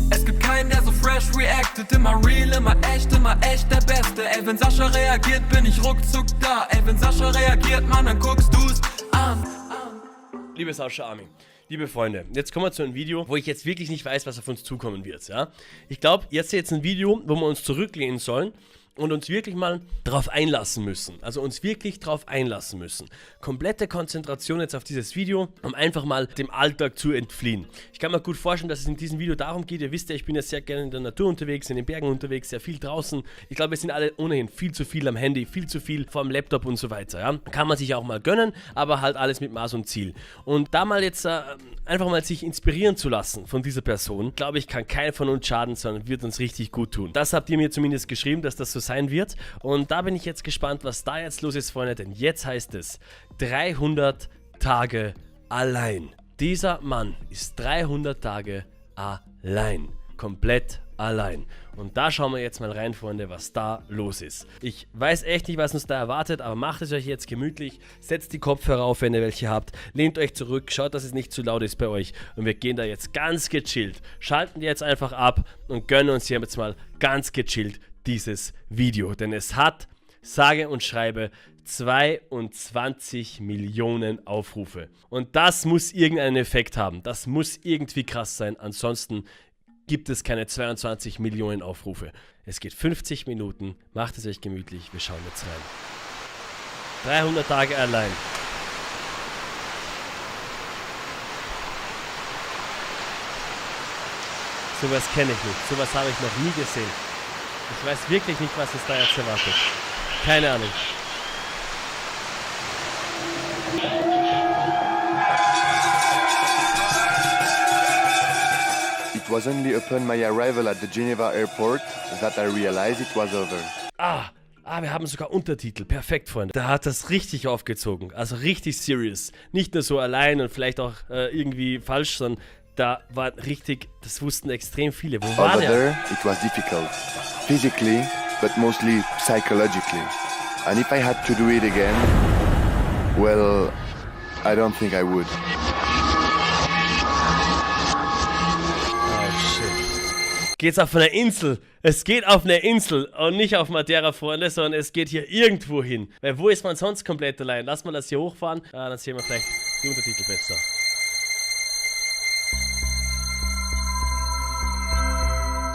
Es gibt keinen, der so fresh reactet, immer real, immer echt der Beste. Ey, wenn Sascha reagiert, bin ich ruckzuck da. Ey, wenn Sascha reagiert, Mann, dann guckst du's an. Liebe Sascha Army, liebe Freunde, jetzt kommen wir zu einem Video, wo ich jetzt wirklich nicht weiß, was auf uns zukommen wird, ja. Ich glaube, jetzt ein Video, wo wir uns zurücklehnen sollen und uns wirklich mal drauf einlassen müssen. Also uns wirklich drauf einlassen müssen. Komplette Konzentration jetzt auf dieses Video, um einfach mal dem Alltag zu entfliehen. Ich kann mir gut vorstellen, dass es in diesem Video darum geht, ihr wisst ja, ich bin ja sehr gerne in der Natur unterwegs, in den Bergen unterwegs, sehr viel draußen. Ich glaube, wir sind alle ohnehin viel zu viel am Handy, viel zu viel vor dem Laptop und so weiter. Ja? Kann man sich auch mal gönnen, aber halt alles mit Maß und Ziel. Und da mal jetzt einfach mal sich inspirieren zu lassen von dieser Person, glaube ich, kann keiner von uns schaden, sondern wird uns richtig gut tun. Das habt ihr mir zumindest geschrieben, dass das so sein wird. Und da bin ich jetzt gespannt, was da jetzt los ist, Freunde, denn jetzt heißt es 300 Tage allein. Dieser Mann ist 300 Tage allein. Komplett allein. Und da schauen wir jetzt mal rein, Freunde, was da los ist. Ich weiß echt nicht, was uns da erwartet, aber macht es euch jetzt gemütlich, setzt die Kopfhörer auf, wenn ihr welche habt, lehnt euch zurück, schaut, dass es nicht zu laut ist bei euch und wir gehen da jetzt ganz gechillt, schalten jetzt einfach ab und gönnen uns hier jetzt mal ganz gechillt dieses Video, denn es hat, sage und schreibe, 22 Millionen Aufrufe. Und das muss irgendeinen Effekt haben, das muss irgendwie krass sein, ansonsten gibt es keine 22 Millionen Aufrufe. Es geht 50 Minuten, macht es euch gemütlich, wir schauen jetzt rein. 300 Tage allein. Sowas kenne ich nicht, sowas habe ich noch nie gesehen. Ich weiß wirklich nicht, was es da jetzt erwartet. Keine Ahnung. It was only upon my arrival at the Geneva airport that I realized it was over. Wir haben sogar Untertitel. Perfekt, Freunde. Da hat das richtig aufgezogen. Also richtig serious. Nicht nur so allein und vielleicht auch irgendwie falsch, sondern da war richtig, das wussten extrem viele. Wo war Over der? there, it was difficult. Physically, but mostly psychologically. And if I had to do it again, well, I don't think I would. Geht's auf eine Insel. Es geht auf eine Insel und nicht auf Madeira, Freunde, sondern es geht hier irgendwo hin. Weil wo ist man sonst komplett allein? Lass mal das hier hochfahren, dann sehen wir vielleicht die Untertitel besser.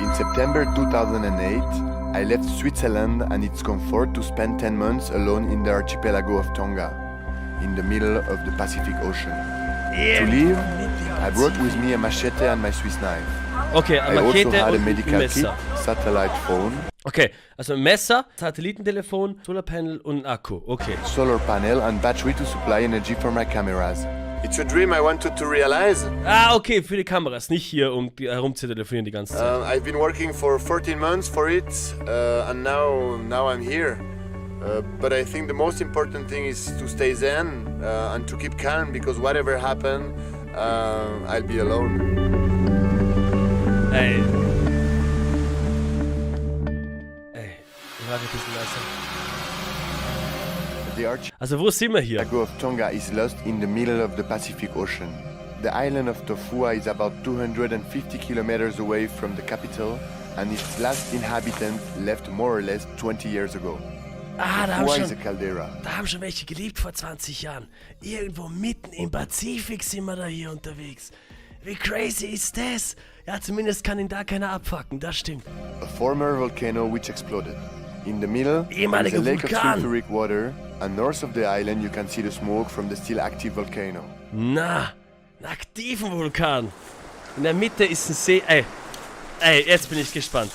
In September 2008, I left Switzerland and its comfort to spend 10 months alone in the archipelago of Tonga, in the middle of the Pacific Ocean. To live, I brought with me a machete and my Swiss knife. Okay, I also Machete had a und medical kit, Messer. satellite phone, Okay, also ein Messer, Satellitentelefon, Solarpanel und ein Akku. Okay. solar panel and battery to supply energy for my cameras. It's a dream I wanted to realize. Okay, für die Kameras, nicht hier, um herumzutelefonieren die ganze Zeit. I've been working for 14 months for it, and now I'm here. But I think the most important thing is to stay zen and to keep calm, because whatever happens, I'll be alone. Ey, ich warte ein bisschen leiser. The archipelago Also wo sind wir hier? of Tonga is lost in the middle of the Pacific Ocean. The island of Tofua is about 250 kilometers away from the capital, and its last inhabitant left more or less 20 years ago. Da Tofua is a caldera. haben schon welche gelebt vor 20 Jahren. Irgendwo mitten im Pazifik sind wir da hier unterwegs. Wie crazy ist das? Ja, zumindest kann ihn da keiner abfacken, das stimmt. A former volcano which exploded. In the middle, there is Ehemaliger a lake of Vulkan. sulfuric water, and north of the island you can see the smoke from the still active volcano. Na, einen aktiven Vulkan. In der Mitte ist ein See. Ey, jetzt bin ich gespannt.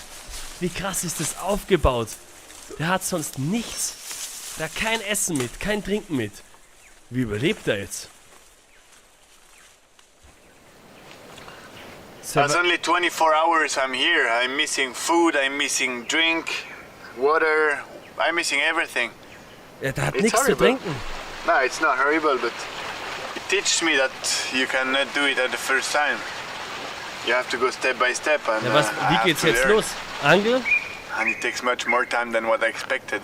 Wie krass ist das aufgebaut? Der hat sonst nichts. Da kein Essen mit, kein Trinken mit. Wie überlebt er jetzt? That's only 24 hours I'm here. I'm missing food, I'm missing drink, water, I'm missing everything. Ja, der hat It's nichts zu horrible. trinken. No, it's not horrible, but it teaches me that you cannot do it at the first time. You have to go step by step and Ja, I wie have geht's to jetzt learn. los? Angel? And it takes much more time than what I expected.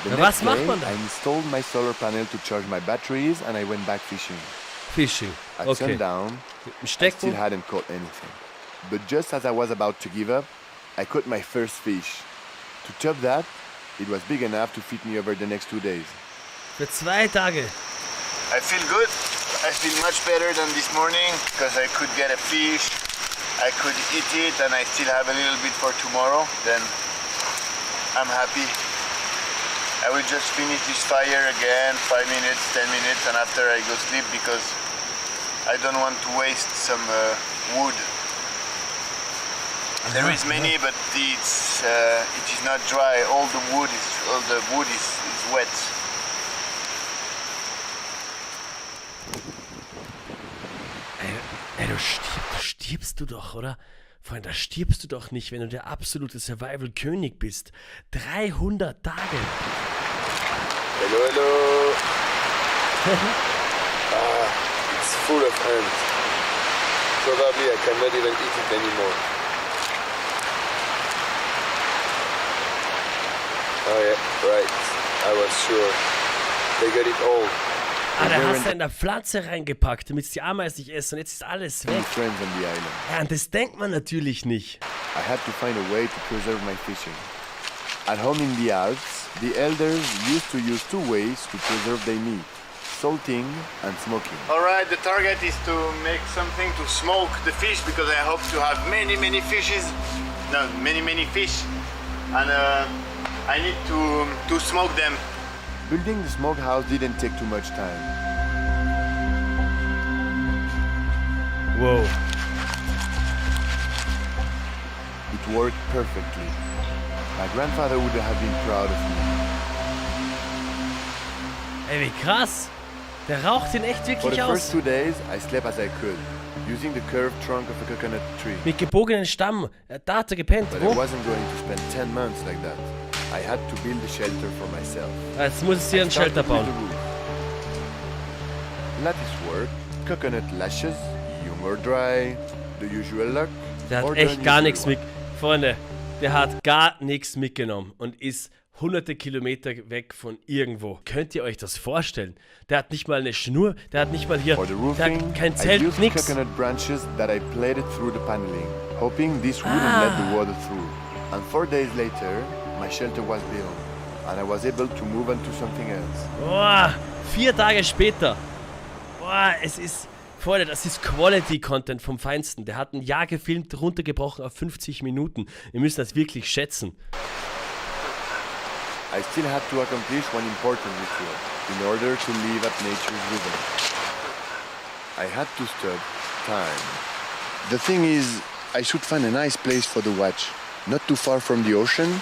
The Ja, next was macht day, man da? I installed my solar panel to charge my batteries and I went back fishing. Fishing. At Okay. sundown, Mit dem I Stecken. still hadn't caught anything. But just as I was about to give up, I caught my first fish. To top that, it was big enough to feed me over the next 2 days. Für 2 Tage. I feel good. I feel much better than this morning because I could get a fish. I could eat it and I still have a little bit for tomorrow. Then I'm happy. I will just finish this fire again, 5 minutes, 10 minutes, and after I go sleep because I don't want to waste some wood. There is many, but it is not dry. All the wood is wet. Ey, da stirbst du doch, oder? Freund, da stirbst du doch nicht, wenn du der absolute Survival-König bist. 300 Tage. Hello, hello. It's full of ants. Probably I cannot even eat it anymore. Oh yeah, right. I was sure. They got it all. Ah, da hast du in der Pflanze reingepackt, damit es die Ameisen nicht essen und jetzt ist alles weg. Friends on the island. Ja, und das denkt man natürlich nicht. I had to find a way to preserve my fishing. At home in the Alps, the elders used to use 2 ways to preserve their meat: salting and smoking. Alright, the target is to make something to smoke the fish because I hope to have many fishes. No, many fish. And I need to smoke them. Building the smokehouse didn't take too much time. Wow. It worked perfectly. My grandfather would have been proud of me. Ey, wie krass. Der raucht den echt For wirklich the first aus. 2 days, I slept as I could, using the curved trunk of a coconut tree. Mit gebogenen Stamm. Da hat er gepennt. But I Wo? wasn't going to spend 10 months like that. I had to build a shelter for myself. Jetzt muss es hier ein Shelter Started with bauen. the roof. Lattice work, coconut lashes, young or dry, the usual luck. Der hat or the echt gar unusual nichts one. mit. Freunde, der hat gar nichts mitgenommen und ist hunderte Kilometer weg von irgendwo. Könnt ihr euch das vorstellen? Der hat nicht mal eine Schnur, der hat nicht mal hier, For the der roofing, hat kein I Zelt, used nix. coconut branches that I plaited through the paneling, hoping this wouldn't let the water through. And 4 days later, my shelter was built, and I was able to move on to something else. Boah, 4 Tage später. Boah, es ist, Freunde, das ist Quality-Content vom Feinsten. Der hat ein Jahr gefilmt, runtergebrochen auf 50 Minuten. Wir müssen das wirklich schätzen. I still had to accomplish one important ritual in order to live at nature's rhythm. I had to stop time. The thing is, I should find a nice place for the watch, not too far from the ocean,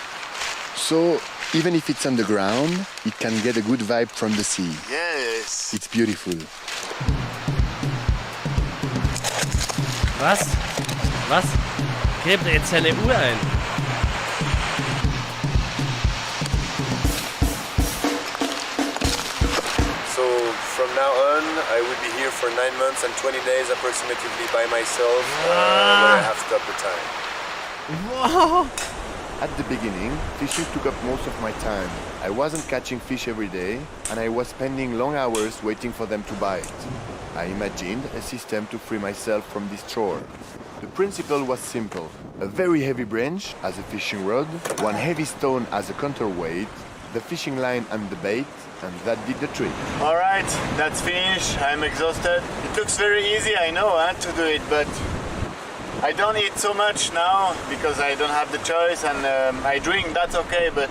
so even if it's underground, it can get a good vibe from the sea. Yes. It's beautiful. Was? Was? Gräbt er jetzt seine Uhr ein? So from now on, I will be here for 9 months and 20 days approximately by myself, where I have stopped the time. Wow. At the beginning, fishing took up most of my time. I wasn't catching fish every day, and I was spending long hours waiting for them to bite. I imagined a system to free myself from this chore. The principle was simple. A very heavy branch as a fishing rod, one heavy stone as a counterweight, the fishing line and the bait, and that did the trick. Alright, that's finished. I'm exhausted. It looks very easy, I know, to do it, but I don't eat so much now because I don't have the choice, and I drink, that's okay, but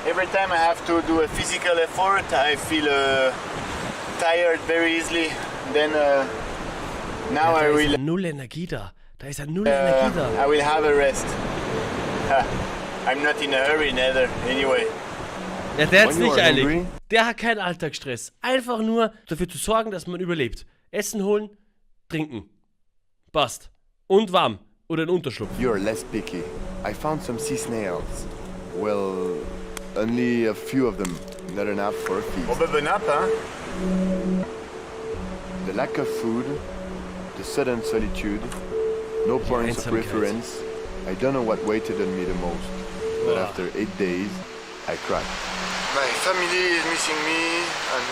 every time I have to do a physical effort, I feel tired very easily. Then now I Da ist will ja null Energie da. Da ist ja null Energie da. I will have a rest. I'm not in a hurry neither, anyway. Ja, der hat's When you nicht are eilig. hungry? Der hat keinen Alltagsstress. Einfach nur dafür zu sorgen, dass man überlebt. Essen holen, trinken. Passt. Und warm. Oder ein Unterschlupf. You're less picky. I found some sea snails. Well, only a few of them, not enough for a feast. Open up, huh? The lack of food, the sudden solitude, no points of Einsamkeit. reference. I don't know what waited on me the most. But Wow. after 8 days, I cried. My family is missing me, and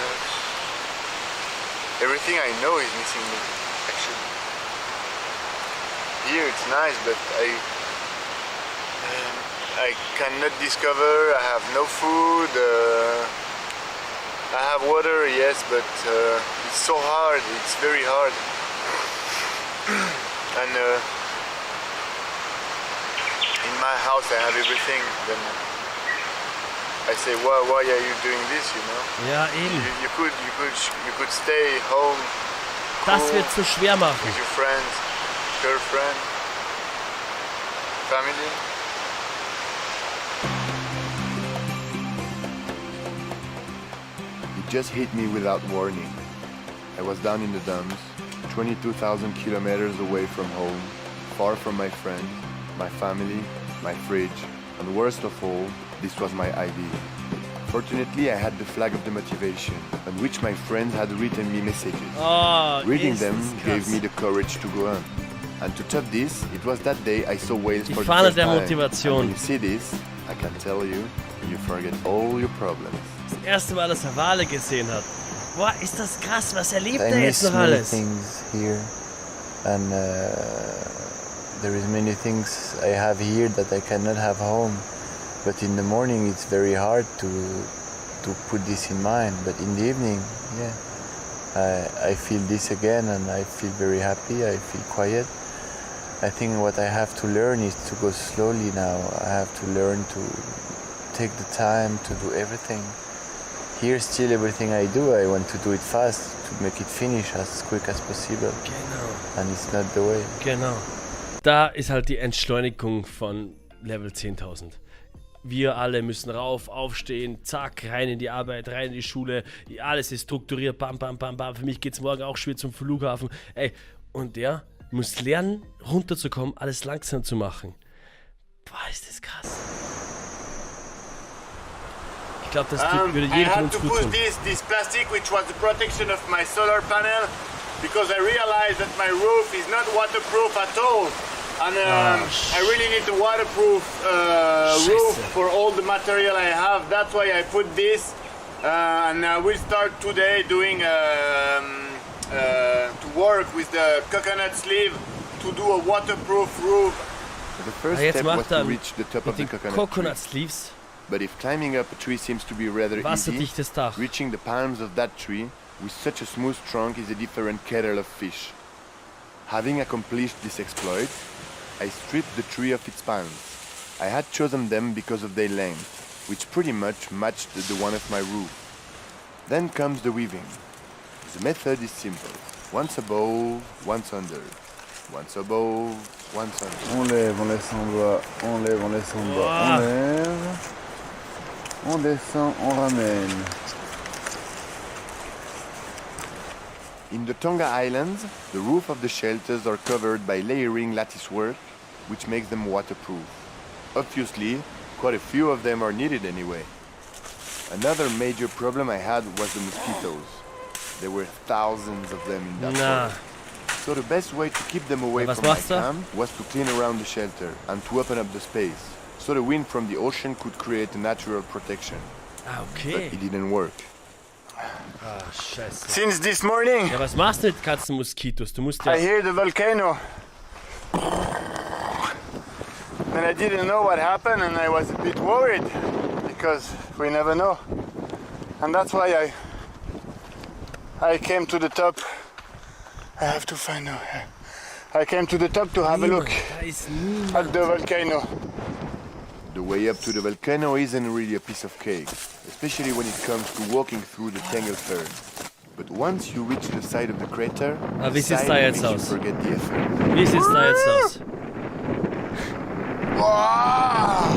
everything I know is missing me, actually. here, it's nice, but I cannot discover. I have no food. I have water, yes, but it's so hard. It's very hard. And in my house, I have everything. Then I say, why are you doing this? You know? Ja, eben. You could stay home. Das cool, wird zu schwer machen. with your friends, girlfriend, family. It just hit me without warning. I was down in the dumps, 22,000 kilometers away from home, far from my friends, my family, my fridge, and worst of all, this was my idea. Fortunately, I had the flag of the motivation, on which my friends had written me messages. Oh, Reading ist them das krass. gave me the courage to go on. And to top this, it was that day I saw whales Die for the Fahne first der time. Motivation. And when you see this, I can tell you, you forget all your problems. Das erste Mal, dass er Wale gesehen hat. Boah, ist das krass. Was erlebt I er jetzt miss noch many alles? things here, and there is many things I have here that I cannot have home. But in the morning it's very hard to put this in mind. But in the evening, yeah, I feel this again, and I feel very happy. I feel quiet. I think what I have to learn is to go slowly now. I have to learn to take the time to do everything. Here still everything I do, I want to do it fast, to make it finish as quick as possible. Genau. And it's not the way. Genau. Da ist halt die Entschleunigung von Level 10.000. Wir alle müssen rauf, aufstehen, zack, rein in die Arbeit, rein in die Schule. Alles ist strukturiert, bam, bam, bam, bam. Für mich geht's morgen auch schwer zum Flughafen. Ey, und der muss lernen, runterzukommen, alles langsam zu machen. Boah, ist das krass. Ich glaube, das würde I jedem von had uns to gut push tun. this plastic, which was the protection of my solar panel, because I realized that my roof is not waterproof at all. And I really need a waterproof roof for all the material I have. That's why I put this. And we'll start today doing to work with the coconut sleeve to do a waterproof roof. The first Jetzt step was macht to er reach the top mit of the den coconut Coconut tree. Sleeves But if climbing up a tree seems to be rather easy, wasserdichtes Dach. reaching the palms of that tree with such a smooth trunk is a different kettle of fish. Having accomplished this exploit, I stripped the tree of its palms. I had chosen them because of their length, which pretty much matched the one of my roof. Then comes the weaving. The method is simple. Once above, once under. Once above, once under. On lève, on laisse en bas, on lève, on laisse en bas, on lève. On descend, on ramène. In the Tonga Islands, the roof of the shelters are covered by layering lattice work, which makes them waterproof. Obviously, quite a few of them are needed anyway. Another major problem I had was the mosquitoes. There were thousands of them in that forest. So the best way to keep them away from my camp was to clean around the shelter and to open up the space, so the wind from the ocean could create a natural protection. Ah, But okay. it didn't work. Ah, scheiße. Since this morning, Ja, was machst du mit Katzenmoskitos? Du musst ja... I hear the volcano. And I didn't know what happened, and I was a bit worried because we never know. And that's why I came to the top. I have to find now. I came to the top to have a look Da ist niemand. at the volcano. The way up to the volcano isn't really a piece of cake, especially when it comes to walking through the tangled fern. But once you reach the side of the crater, Ah, wie the sieht's sight da jetzt makes you aus? forget the effort. Wie sieht's da jetzt aus? Wow!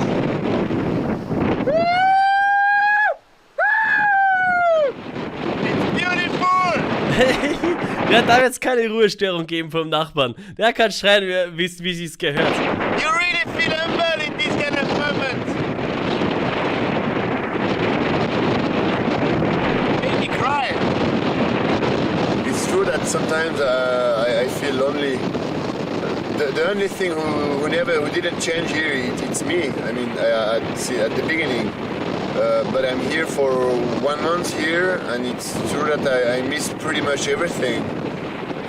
It's beautiful! Der darf jetzt keine Ruhestörung geben vom Nachbarn. Der kann schreien, wie sich's gehört. You really feel humble in this kind of moment. Make me cry. It's true that sometimes I feel lonely. The only thing who didn't change here, it's me. I mean, at the beginning. But I'm here for 1 month here, and it's true that I missed pretty much everything.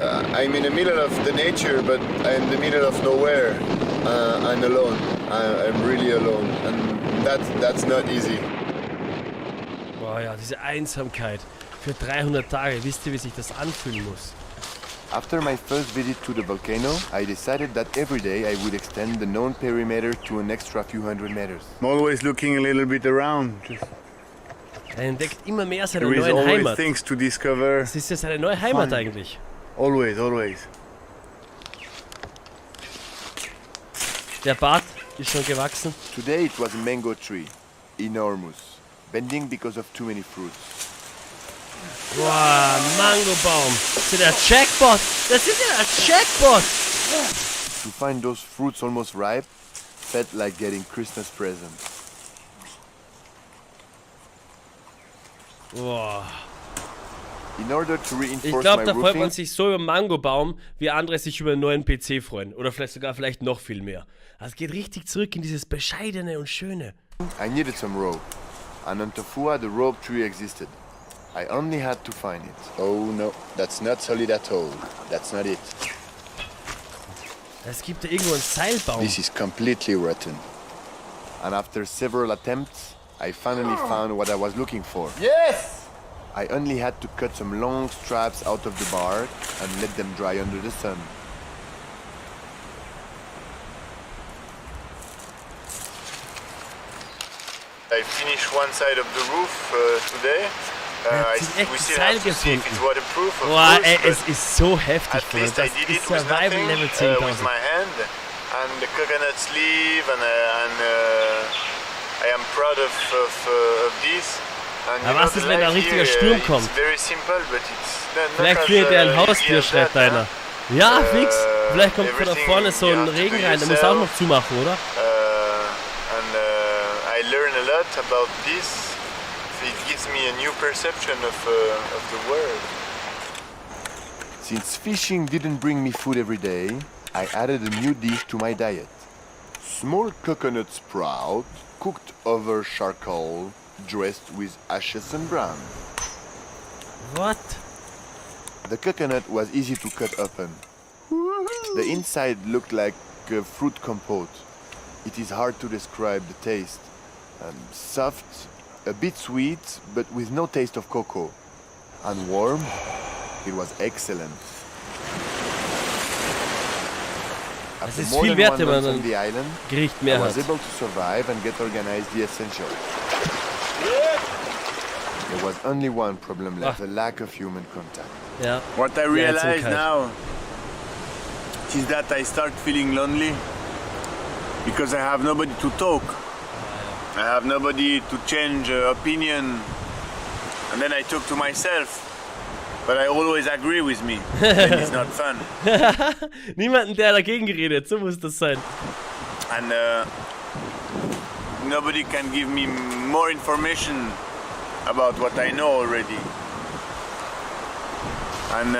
I'm in the middle of the nature, but I'm in the middle of nowhere. I'm alone. I'm really alone, and that's not easy. Boah ja, diese Einsamkeit für 300 Tage. Wisst ihr, wie sich das anfühlen muss? After my first visit to the volcano, I decided that every day I would extend the known perimeter to an extra few hundred meters. I'm always looking a little bit around. Er entdeckt immer mehr seine There is neue always Heimat. things to discover. Das ist ja seine neue Heimat Fun. eigentlich. Always, always. Der Bart ist schon gewachsen. Today it was a mango tree, enormous, bending because of too many fruits. Boah, Mangobaum. Das ist ja der Jackpot. Das ist ja der Jackpot. To find those fruits almost ripe felt like getting Christmas presents. Boah. In order to Ich reinforce glaube, my da freut man roofing, sich so über einen Mangobaum, wie andere sich über einen neuen PC freuen. Oder vielleicht noch viel mehr. Also es geht richtig zurück in dieses Bescheidene und Schöne. I needed some rope, and on Tofua the rope tree existed. I only had to find it. Oh no, that's not solid at all. That's not it. Es gibt da irgendwo einen Seilbaum. This is completely rotten. And after several attempts, I finally found what I was looking for. Yes! I only had to cut some long straps out of the bark and let them dry under the sun. I finished one side of the roof today. hat sich echt We ein still Seil have to see if gefunden. it's waterproof, of Boah, course, ey, but es ist so heftig, at Freunde. least I Das did ist it with Survival nothing, Level with 10.000. my hand, and the coconut sleeve, and I am proud of this. And Aber was ist, wenn da ein richtiger Sturm kommt? It's very simple, but it's not Vielleicht as, findet er ein easy Haustier, as schreibt that, einer. Ja, fix. Vielleicht kommt von da everything vorne so you ein have to do Regen rein. Der muss auch noch zumachen, oder? I learn a lot about this. It gives me a new perception of the world. Since fishing didn't bring me food every day, I added a new dish to my diet. Small coconut sprout cooked over charcoal, dressed with ashes and brown. What? The coconut was easy to cut open. The inside looked like a fruit compote. It is hard to describe the taste. Soft, a bit sweet, but with no taste of cocoa. And warm, it was excellent. Es After ist more viel than wert, 1 wenn man month on ein the island, Gericht I mehr was hat. able to survive and get organized the essentials. There was only one problem left, the lack of human contact. Ja. What I Die realize Einsamkeit. now is that I start feeling lonely because I have nobody to talk. I have nobody to change opinion, and then I talk to myself. But I always agree with me. Then it's not fun. Niemanden, der dagegen geredet. So muss das sein. And nobody can give me more information about what I know already. And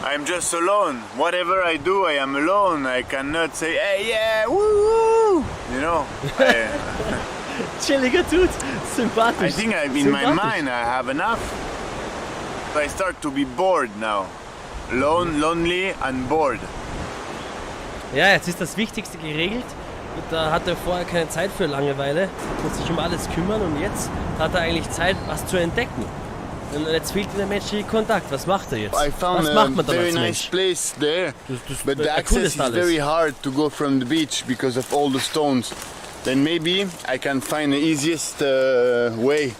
I'm just alone. Whatever I do, I am alone. I cannot say, hey, yeah, woo, woo. You know. Chilliger Dude. Sympathisch. I think in my Sympathisch. mind I have enough. I start to be bored now. Lonely and bored. Ja, jetzt ist das Wichtigste geregelt. Und da hat er vorher keine Zeit für Langeweile. Muss sich um alles kümmern und jetzt hat er eigentlich Zeit, was zu entdecken. Und jetzt fehlt ihm der menschliche Kontakt. Was macht er jetzt? I found Was macht a man dann very als nice Mensch? place there, but the access erkundest is alles. very hard to go from the beach because of all the stones. Then maybe I can find the easiest way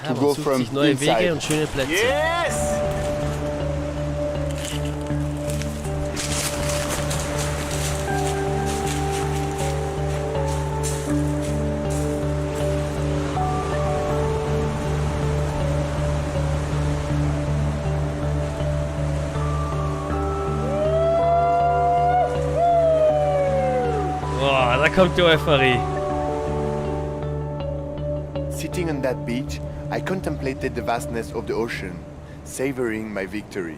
Ja, to man go sucht from sich neue inside. Wege und schöne Plätze. Yes! Boah, da kommt die Euphorie. Sitting on that beach, I contemplated the vastness of the ocean, savoring my victory.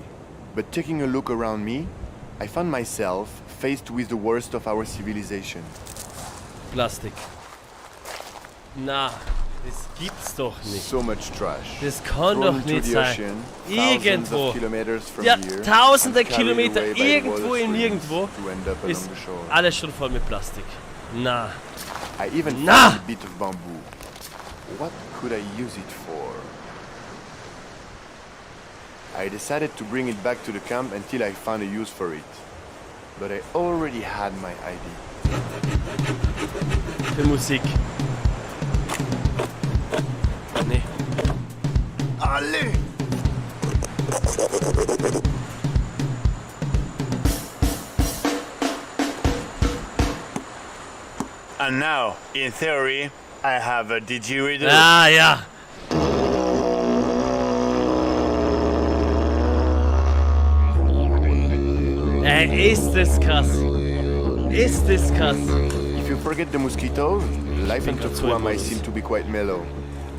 But taking a look around me, I found myself faced with the worst of our civilization. Plastik. Na, Das gibt's doch nicht. So much trash. Das kann Thrown doch into nicht the sein. ocean, thousands Irgendwo. of kilometers from Ja, here, tausende and carried Kilometer away by the irgendwo water in streams nirgendwo to end up ist along the shore. alles schon voll mit Plastik. Na. I even Nah. found a bit of bamboo. What could I use it for? I decided to bring it back to the camp until I found a use for it. But I already had my idea. Für Musik. Nee. Allez! And now, in theory, I have a didgeridoo. Ah, ja. Ist das krass. Ist das krass. If you forget the mosquitoes, life in Tofua might seem to be quite mellow.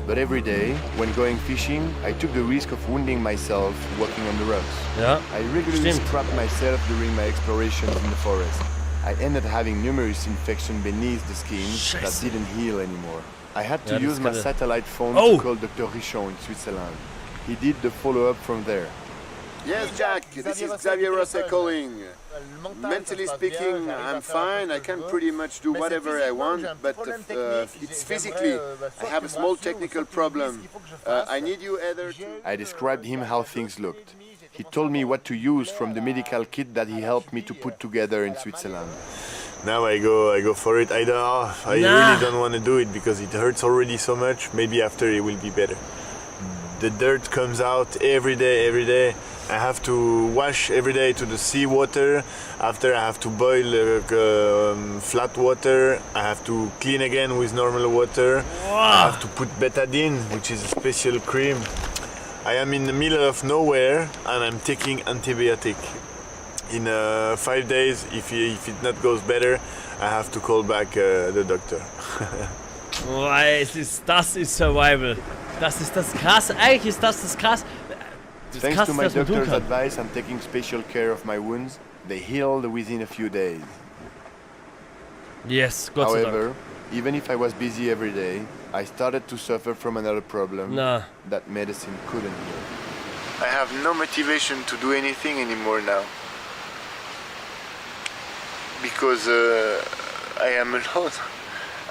But every day, when going fishing, I took the risk of wounding myself walking on the rocks. Ja. I regularly Stimmt. scrapped myself during my explorations in the forest. I ended up having numerous infections beneath the skin that Scheiße. didn't heal anymore. I had to Ja, das use my kann er. satellite phone Oh! to call Dr. Richon in Switzerland. He did the follow-up from there. Yes, Jack, this is Xavier Rosset calling. Mentally speaking, I'm fine. I can pretty much do whatever I want, but it's physically. I have a small technical problem. I need you either to... I described him how things looked. He told me what to use from the medical kit that he helped me to put together in Switzerland. Now I go for it. I really don't want to do it because it hurts already so much. Maybe after it will be better. The dirt comes out every day. I have to wash every day to the sea water. After I have to boil flat water. I have to clean again with normal water. I have to put betadine, which is a special cream. I am in the middle of nowhere and I'm taking antibiotic. In 5 days, if it not goes better, I have to call back the doctor. Das ist Survival. Das ist das Krasse. Eigentlich ist das krass. Das Thanks Krasse, to my das man tun doctor's kann. advice, I'm taking special care of my wounds. They healed within a few days. Yes, Gott sei Dank. However, even if I was busy every day, I started to suffer from another problem Na. that medicine couldn't heal. I have no motivation to do anything anymore now. Because I am alone.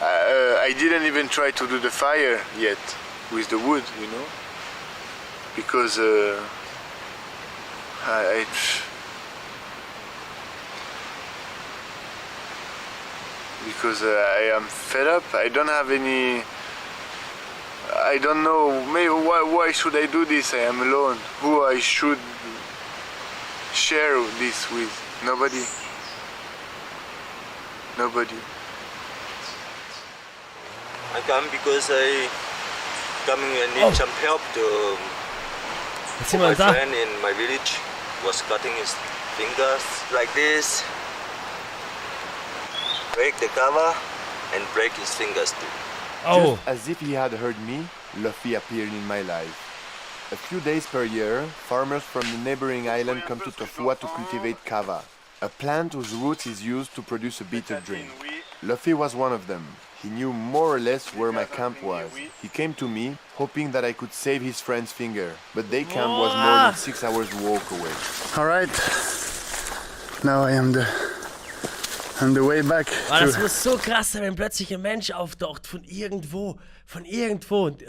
I didn't even try to do the fire yet with the wood, you know? Because I am fed up. I don't have any. I don't know. Maybe why should I do this? I am alone. Who I should share this with? Nobody. Nobody. I come because I coming and need some help to Erzähl my mal da. friend in my village was cutting his fingers like this, break the cover and break his fingers too. Oh, Just as if he had heard me, Luffy appeared in my life. A few days per year, farmers from the neighboring island come to Tofua to cultivate kava, a plant whose roots is used to produce a bitter drink. Luffy was one of them. He knew more or less where my camp was. He came to me, hoping that I could save his friend's finger, but their camp was more than 6 hours walk away. Alright, now I am on the way back. das muss so krass sein, wenn plötzlich ein Mensch auftaucht von irgendwo und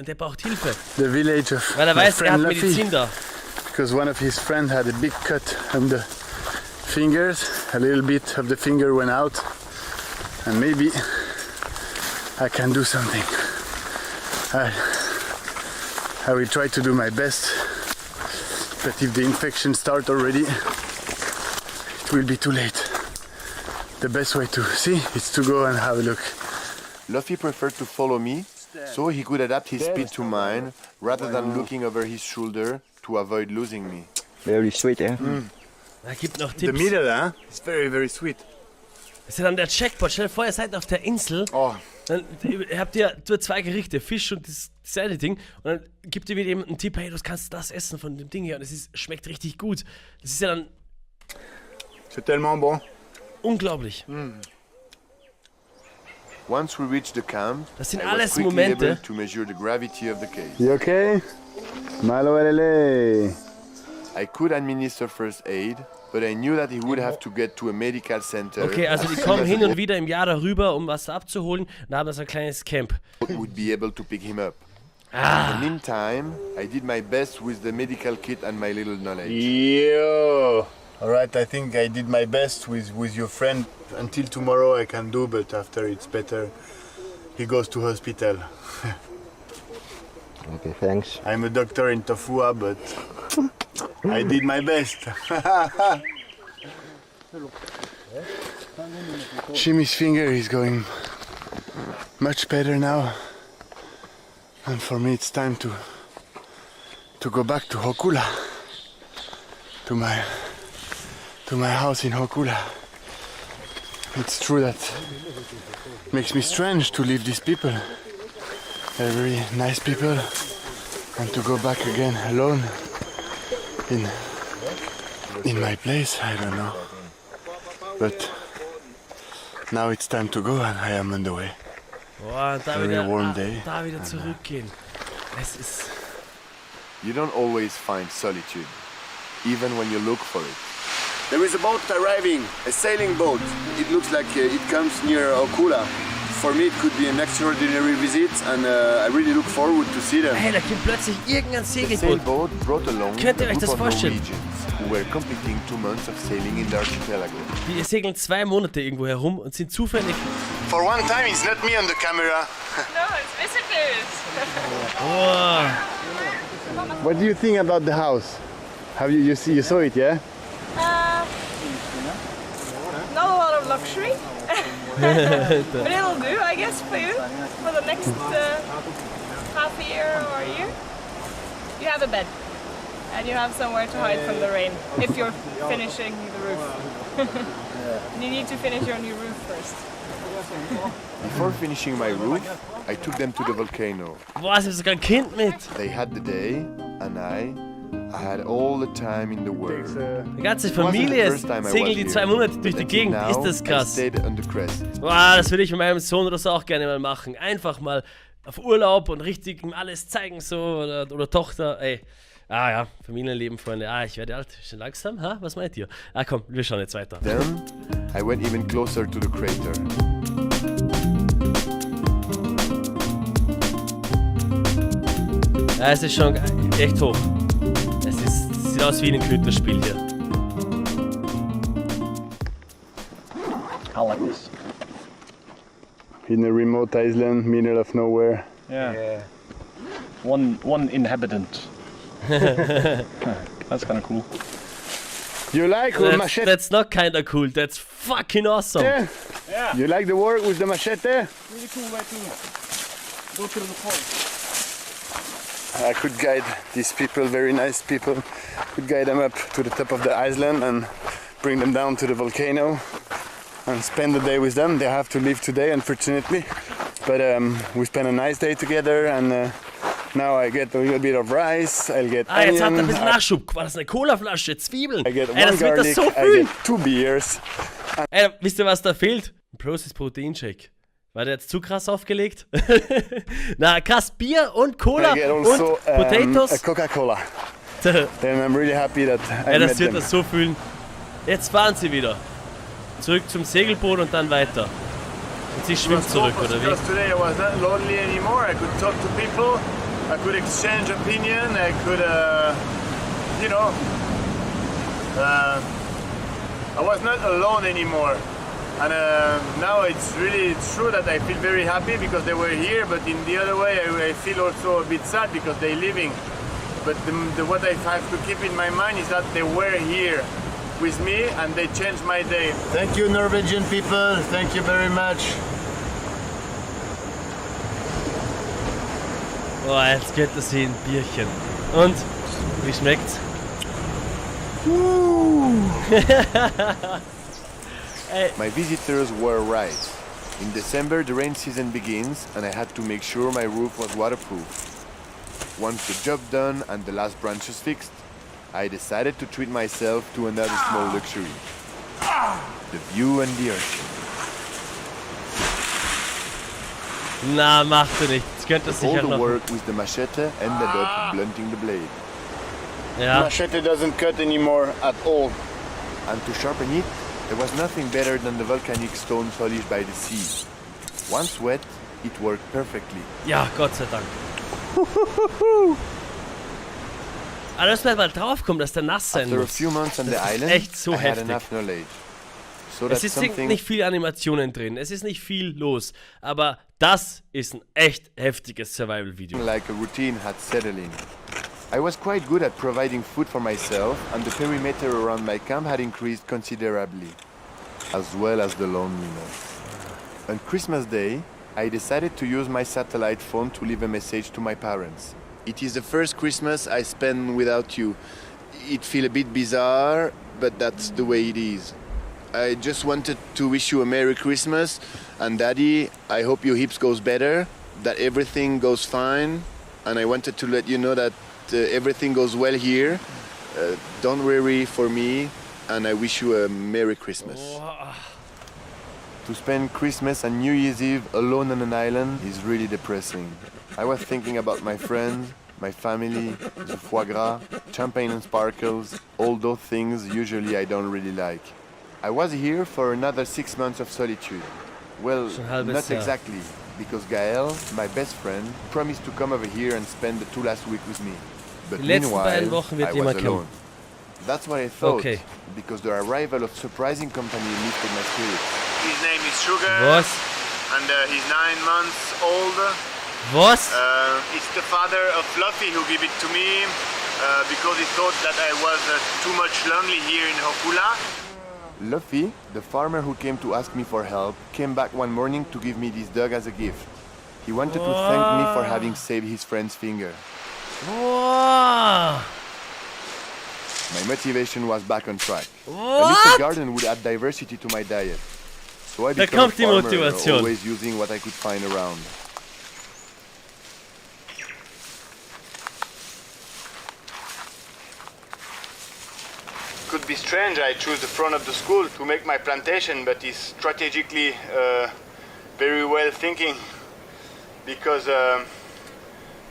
der braucht Hilfe. The village of Weil er my weiß, er hat friend Medizin Luffy, da. because one of his friends had a big cut on the fingers. A little bit of the finger went out, and maybe I can do something. I will try to do my best, but if the infection starts already, it will be too late. The best way to see is to go and have a look. Luffy preferred to follow me, so he could adapt his speed to mine, rather than looking over his shoulder to avoid losing me. Very sweet, yeah? Er gibt noch The Tipps. middle, huh? It's very, very sweet. Das ist ja dann der Checkpoint. Stell dir vor, ihr seid auf der Insel. Oh, Dann habt ihr nur 2 Gerichte, Fisch und das eine Ding. Und dann gibt ihr wieder eben einen Tipp, hey, du kannst das essen von dem Ding her. Und es schmeckt richtig gut. Das ist ja dann C'est tellement bon. unglaublich. Once we reached the camp, Das sind I was alles quickly Momente. able to measure the gravity of the case. You okay? Malo elele. I could administer first aid, but I knew that he would have to get to a medical center. Okay, also die kommen hin und wieder im Jahr darüber, um was abzuholen. Und da haben wir so ein kleines Camp. Would be able to pick him up. In the meantime, I did my best with the medical kit and my little knowledge. Yo. Alright, I think I did my best with your friend. Until tomorrow I can do, but after it's better. He goes to hospital. Okay, thanks. I'm a doctor in Tofua, but I did my best. Jimmy's finger is going much better now. And for me it's time to go back to Hokula. To my house in Hokula. It's true that it makes me strange to leave these people. They're very nice people, and to go back again alone in my place, I don't know. But now it's time to go and I am on the way. Boah, und da Very wieder, warm day. da wieder zurückgehen. Es ist... You don't always find solitude, even when you look for it. There is a boat arriving, a sailing boat. It looks like it comes near Okula. For me it could be an extraordinary visit and I really look forward to see them. Hey, da kommt plötzlich irgendein The Segelboot. sailboat brought along Könnt ihr a euch group das of vorstellen? Norwegians who were completing 2 months of sailing in the archipelago. Die segeln 2 Monate irgendwo herum und sind zufällig... For one time it's not me on the camera. No, it's visitors. Boah. What do you think about the house? Have you saw it, yeah? Not a lot of luxury, but it'll do, I guess, for you for the next half a year or a year. You have a bed, and you have somewhere to hide from the rain if you're finishing the roof. And you need to finish your new roof first. Before finishing my roof, I took them to the volcano. Boah, sie haben sogar ein Kind mit. They had the day, and I had all the time in the world. Die ganze Familie segelt die 2 Monate durch die Gegend. Ist das krass. Stayed on the crest. Boah, das würde ich mit meinem Sohn oder so auch gerne mal machen. Einfach mal auf Urlaub und richtig ihm alles zeigen so oder Tochter. Ey. Ah ja, Familienleben, Freunde. Ah, ich werde alt. Schon langsam? Ha? Was meint ihr? Ah komm, wir schauen jetzt weiter. Then I went even closer to the crater. Ja, es ist schon echt hoch. Es sieht aus wie ein Computerspiel hier. I like this. In a remote island, middle of nowhere. Yeah. One inhabitant. That's kind of cool. You like with machete? That's not kinda cool, that's fucking awesome. Yeah. You like the work with the machete? Really cool way to go to the forest. I could guide these people, very nice people, could guide them up to the top of the island and bring them down to the volcano and spend the day with them. They have to leave today, unfortunately, but we spent a nice day together and now I get a little bit of rice, I'll get onion, Jetzt hat er ein bisschen Nachschub. War das eine Colaflasche? Zwiebeln? I get Ey, one das wird das garlic, so I fühlen. get 2 beers. Ey, wisst ihr, was da fehlt? Ein Processed Proteinshake. War der jetzt zu krass aufgelegt? Na, krass, Bier und Cola I get also und Potatoes. a Coca-Cola. Then I'm really happy that I Ey, met das wird them. das so fühlen. Jetzt fahren sie wieder. Zurück zum Segelboot und dann weiter. Und sie schwimmt zurück, oder wie? Because today I was not lonely anymore. I could talk to people. I could exchange opinion. I could, I was not alone anymore. And now it's really true that I feel very happy because they were here. But in the other way, I feel also a bit sad because they're leaving. But what I have to keep in my mind is that they were here with me and they changed my day. Thank you, Norwegian people. Thank you very much. Boah, jetzt geht es hier ein Bierchen. Und? Wie schmeckt's? My visitors were right. In December, the rain season begins, and I had to make sure my roof was waterproof. Once the job done and the last branches fixed, I decided to treat myself to another small luxury. The view and the ocean. Na, mach du nicht. Jetzt könnte es All sicher the noch... work with the machete ended up blunting the blade. Ja. Machete doesn't cut anymore at all. And to sharpen it, there was nothing better than the volcanic stone polished by the sea. Once wet, it worked perfectly. Ja, Gott sei Dank. Aber dass man mal draufkommt, dass der nass sein After a muss. few months on the Das ist island, echt so I had heftig. enough knowledge. So Es that ist something nicht viel Animationen drin, es ist nicht viel los, aber das ist ein echt heftiges Survival-Video. like a routine had settled in. I was quite good at providing food for myself, and the perimeter around my camp had increased considerably, as well as the loneliness. On Christmas Day, I decided to use my satellite phone to leave a message to my parents. It is the first Christmas I spend without you. It feels a bit bizarre, but that's the way it is. I just wanted to wish you a Merry Christmas, and Daddy, I hope your hips goes better, that everything goes fine, and I wanted to let you know that everything goes well here. Don't worry for me, and I wish you a Merry Christmas. To spend Christmas and New Year's Eve alone on an island is really depressing. I was thinking about my friends, my family, the foie gras, champagne and sparkles, all those things usually I don't really like. I was here for another 6 months of solitude. Well, not exactly, because Gael, my best friend, promised to come over here and spend the 2 last weeks with me. But Die letzten beiden meanwhile, Wochen wird I was jemand alone. kommen. That's what I thought, Okay. because the arrival of surprising company lifted my spirits. His name is Sugar, Was? and he's 9 months old. Was? It's the father of Fluffy who gave it to me because he thought that I was too much lonely here in Hokula. Luffy, the farmer who came to ask me for help, came back one morning to give me this dog as a gift. He wanted to thank me for having saved his friend's finger. Wow. My motivation was back on track. A What? little garden would add diversity to my diet. So I Da became a kommt die farmer, Motivation. always using what I could find around. Could be strange, I choose the front of the school to make my plantation, but it's strategically very well thinking because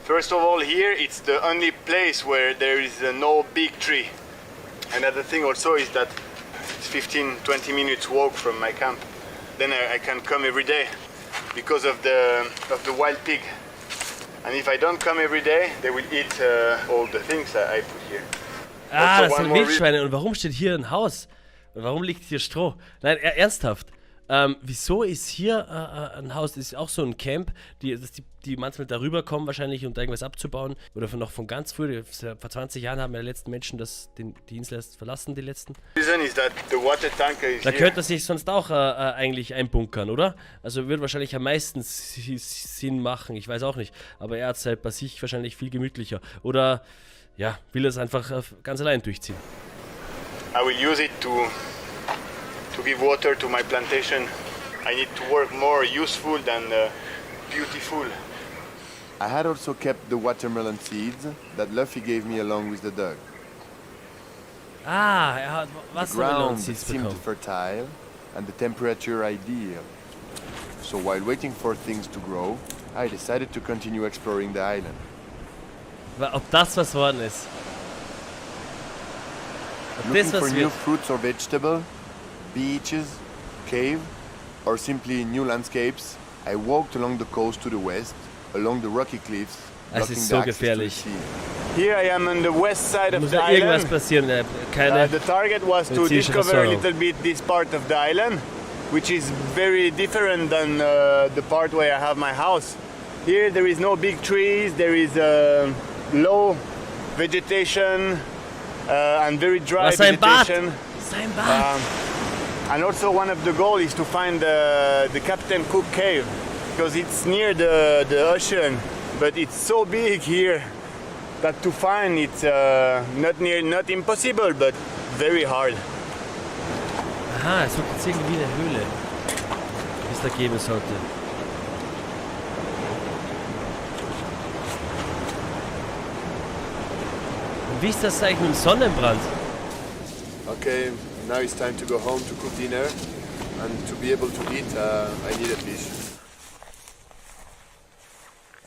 first of all here it's the only place where there is no big tree. Another thing also is that it's 15-20 minutes walk from my camp. Then I can come every day because of the wild pig. And if I don't come every day, they will eat all the things I put here. Ah, Also das sind one more Wildschweine. Und warum steht hier ein Haus? Und warum liegt hier Stroh? Nein, ernsthaft. Wieso ist hier ein Haus? Das ist auch so ein Camp, die manchmal darüber kommen wahrscheinlich, um da irgendwas abzubauen. Oder noch von ganz früh. Vor 20 Jahren haben ja die letzten Menschen die Insel erst verlassen, die letzten. Reason is that the water tanker is Da here. könnte sich sonst auch eigentlich einbunkern, oder? Also würde wahrscheinlich am meisten Sinn machen. Ich weiß auch nicht. Aber er hat es halt bei sich wahrscheinlich viel gemütlicher. Oder ja, will er es einfach ganz allein durchziehen. I will use it to give water to my plantation. I need to work more useful than beautiful. I had also kept the watermelon seeds that Luffy gave me along with the dog. Ah, er hat The Wassermelon ground Seeds seemed bekommen. fertile and the temperature ideal. So while waiting for things to grow, I decided to continue exploring the island. Ob das was worden ist. Ob Looking das for was new wird. fruits or vegetables, beaches, cave, or simply new landscapes, I walked along the coast to the west, along the rocky cliffs, Es blocking ist the so access to the gefährlich. sea. Here I am on the west side of Muss the ja irgendwas island. passieren. Keine. The target was to medizinische discover a Versorgung. little bit this part of the island, which is very different than the part where I have my house. Here there is no big trees, there is low vegetation and very dry Was sein Bad? vegetation. Sein Bad. And also one of the goals is to find the Captain Cook cave because it's near the ocean, but it's so big here that to find it's not impossible, but very hard. Aha, es wird jetzt irgendwie eine Höhle, die es da geben sollte. Und wie ist das eigentlich mit dem Sonnenbrand? Okay, now it's time to go home to cook dinner, and to be able to eat, I need a fish.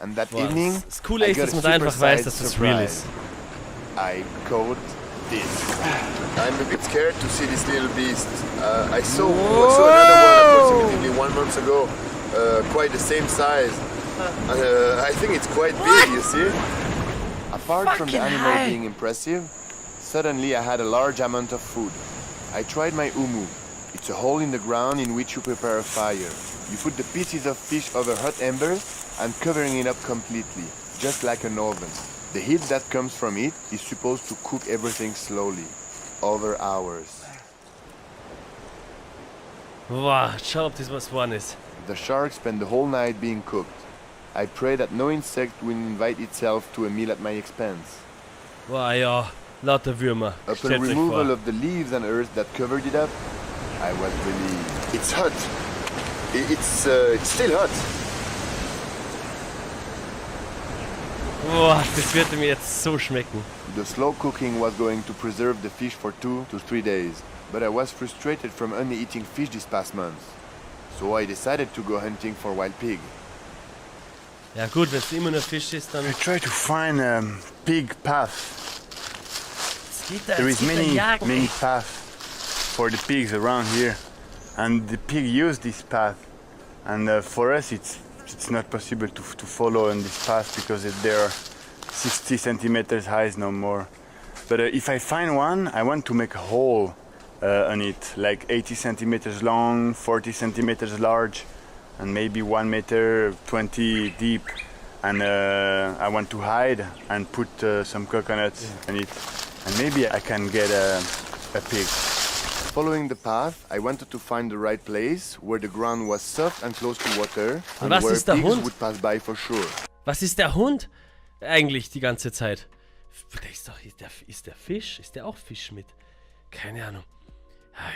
And that Boah, evening, das Coole I ist, got dass a man da einfach weiß, dass super-sized das real surprise. ist. I caught this. I'm a bit scared to see this little beast. I saw another one approximately 1 month ago, quite the same size. I think it's quite big, you see? Apart from the animal being impressive, suddenly I had a large amount of food. I tried my umu. It's a hole in the ground in which you prepare a fire. You put the pieces of fish over hot embers and covering it up completely, just like an oven. The heat that comes from it is supposed to cook everything slowly, over hours. Boah, schau, ob das was geworden ist. The shark spent the whole night being cooked. I pray that no insect will invite itself to a meal at my expense. Boah, ja, lauter Würmer. Upon Stellt euch removal vor. of the leaves and earth that covered it up, I was relieved. It's hot. It's still hot. Boah, das wird mir jetzt so schmecken. The slow cooking was going to preserve the fish for 2 to 3 days, but I was frustrated from only eating fish this past month. So I decided to go hunting for wild pig. Ja gut, wenn es immer nur Fisch ist, dann... I try to find a pig path. There is many paths for the pigs around here, and the pig use this path. And for us, it's not possible to follow on this path because they are 60 centimeters high, no more. But if I find one, I want to make a hole on it, like 80 centimeters long, 40 centimeters large, and maybe 1 meter 20 deep. And I want to hide and put some coconuts on it, and maybe I can get a pig. Following the path, I wanted to find the right place where the ground was soft and close to water, and Was where ist der pigs Hund? would pass by for sure. Was ist der Hund eigentlich die ganze Zeit? Der ist doch, ist der Fisch? Ist der auch Fisch mit? Keine Ahnung.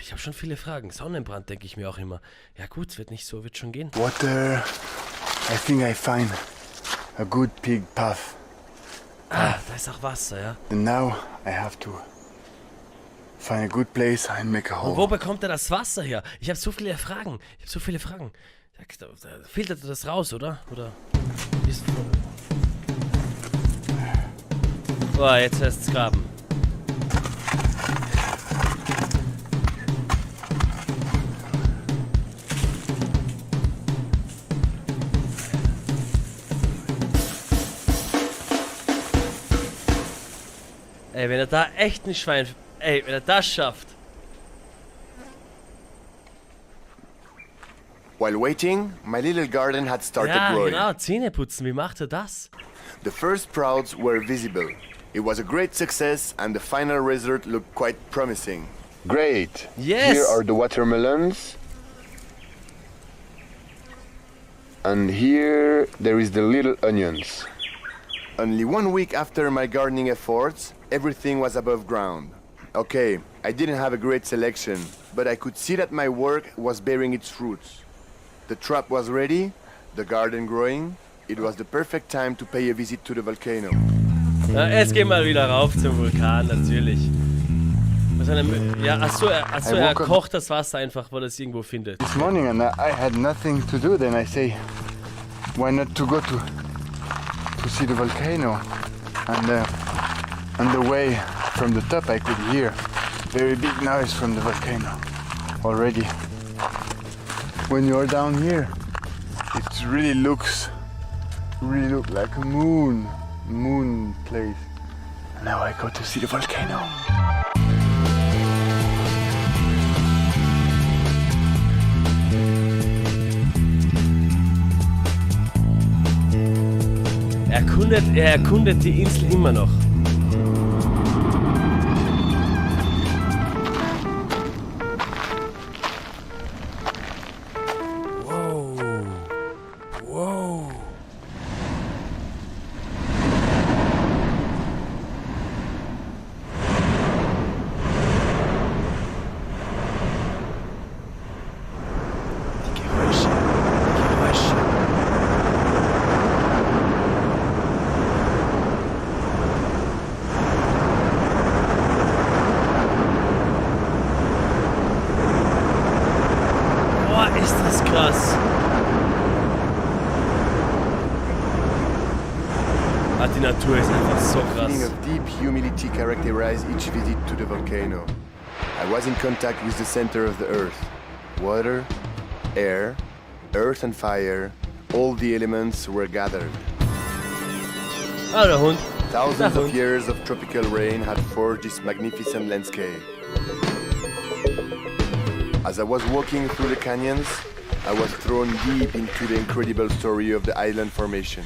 Ich habe schon viele Fragen. Sonnenbrand denke ich mir auch immer. Ja gut, es wird nicht so, wird schon gehen. Water, I think I find a good pig path. Ah, da ist auch Wasser, ja. And now I have to find a good place and make a Und hole. wo bekommt er das Wasser her? Ich habe so viele Fragen. Da filtert er das raus, oder? Boah, jetzt heißt es graben. Ey, wenn er da echt ein Schwein... Ey, wenn er das schafft. While waiting, my little garden had started Ja, growing. genau, Zähne putzen. Wie macht er das? The first sprouts were visible. It was a great success and the final result looked quite promising. Great! Yes! Here are the watermelons. And here there is the little onions. Only 1 week after my gardening efforts, everything was above ground. Okay, I didn't have a great selection, but I could see that my work was bearing its fruits. The trap was ready, the garden growing. It was the perfect time to pay a visit to the volcano. Ja, jetzt gehen wir wieder rauf zum Vulkan, natürlich. Ja, achso, er kocht das Wasser einfach, weil er es irgendwo findet. This morning and I had nothing to do, then I say, why not to go to see the volcano? And on the way from the top I could hear very big noise from the volcano already. When you're down here, it really looks like a moon place. And now I go to see the volcano. Er erkundet die Insel immer noch. Wow. Die Geräusche. Boah, ist das krass. Natur ist einfach so feeling krass. of deep humility characterized each visit to the volcano. I was in contact with the center of the earth. Water, air, earth and fire, all the elements were gathered. Ah, der Hund. Thousands of years of tropical rain had forged this magnificent landscape. As I was walking through the canyons, I was thrown deep into the incredible story of the island formation.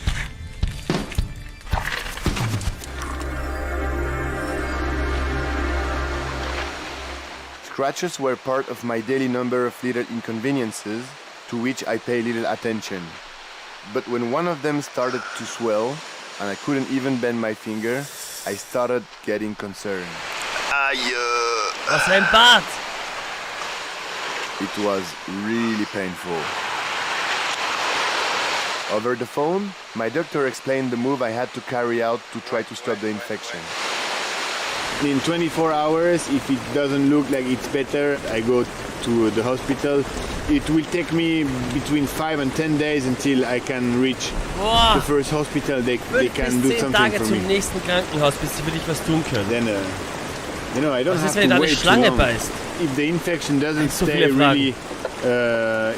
Scratches were part of my daily number of little inconveniences to which I pay little attention. But when one of them started to swell, and I couldn't even bend my finger, I started getting concerned. Was für ein Bart! It was really painful. Over the phone, my doctor explained the move I had to carry out to try to stop the infection. In 24 hours, if it doesn't look like it's better, I go to the hospital. It will take me between 5 and 10 days until I can reach the first hospital. They can do 10 something Tage for zum me. nächsten Krankenhaus, bis sie für dich was tun können. Then, I don't Was have ist, wenn to da eine wait too Schlange long. beißt? If the infection doesn't So stay viele Fragen. really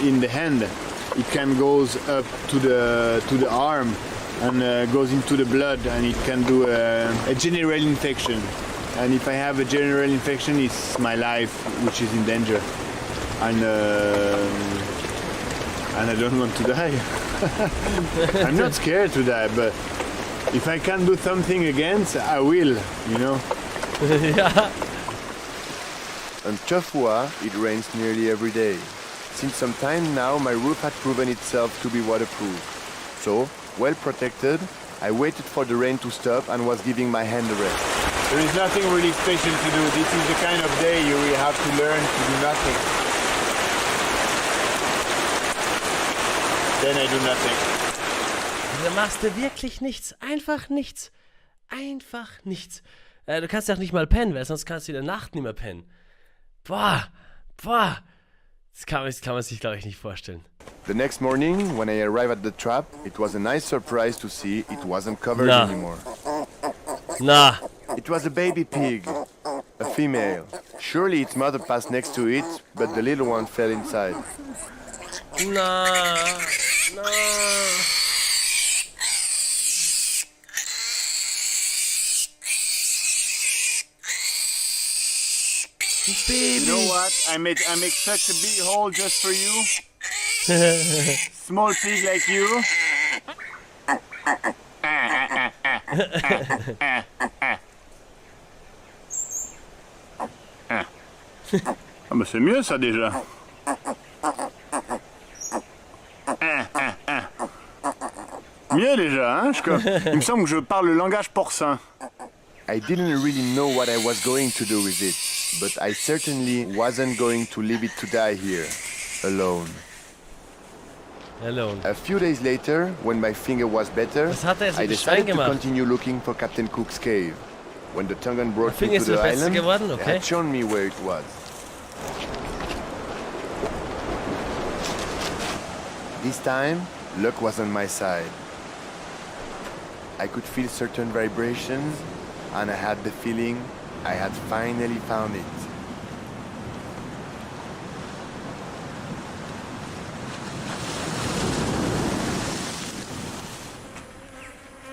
in the hand, it can goes up to the arm and goes into the blood, and it can do a general infection. And if I have a general infection, it's my life which is in danger, and I don't want to die. I'm not scared to die, but if I can do something against, I will, you know. Ja. On Chofua, it rains nearly every day. Since some time now, my roof had proven itself to be waterproof. So, well protected, I waited for the rain to stop and was giving my hand a rest. There is nothing really special to do. This is the kind of day you will have to learn to do nothing. Then I do nothing. Da machst du wirklich nichts. Einfach nichts. Einfach nichts. Du kannst ja auch nicht mal pennen, weil sonst kannst du in der Nacht nicht mehr pennen. Boah. Das kann man sich, glaube ich, nicht vorstellen. The next morning, when I arrived at the trap, it was a nice surprise to see it wasn't covered anymore. Na. It was a baby pig, a female. Surely its mother passed next to it, but the little one fell inside. Na. Baby. You know what? I make such a big hole just for you. Small pig like you. Ah bah c'est mieux ça déjà. Mieux déjà, hein? Il me semble que je parle le langage porcin. I didn't really know what I was going to do with it, but I certainly wasn't going to leave it to die here, alone. Alone. A few days later, when my finger was better, Was hat er jetzt I mit dem Schwein decided to gemacht? continue looking for Captain Cook's cave. When the Tongan brought Der me Finger to ist the wieder besser island, geworden, they okay. had shown me where it was. This time, luck was on my side. I could feel certain vibrations, and I had the feeling I had finally found it.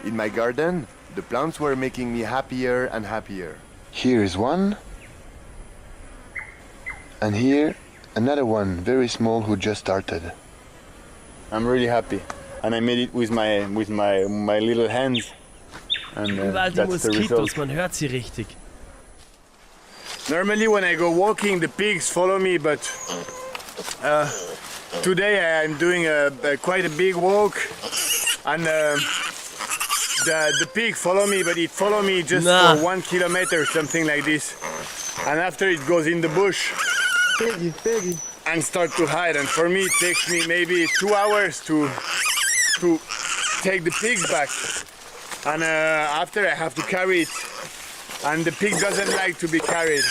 In my garden, the plants were making me happier and happier. Here is one, and here another one, very small, who just started. I'm really happy, and I made it with my little hands, and Überall die that's the result. Moskitos, man hört sie richtig. Normally when I go walking, the pigs follow me, but today I'm doing quite a big walk, and the pig follow me, but it follow me just for 1 kilometer, something like this, and after it goes in the bush and start to hide. And for me, it takes me maybe 2 hours to take the pigs back, and after I have to carry it. And the pig doesn't like to be carried.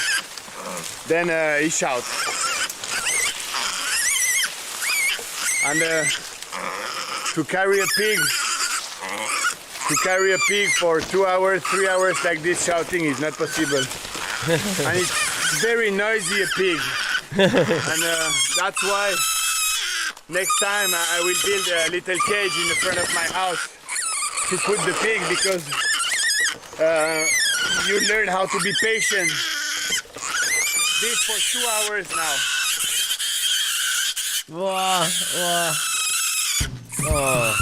Then he shouts. And to carry a pig To carry a pig for 2 hours, 3 hours like this shouting is not possible. And it's very noisy, a pig. And that's why next time I will build a little cage in the front of my house to put the pig, because you learn how to be patient. This for 2 hours now. Boah, boah. Oh.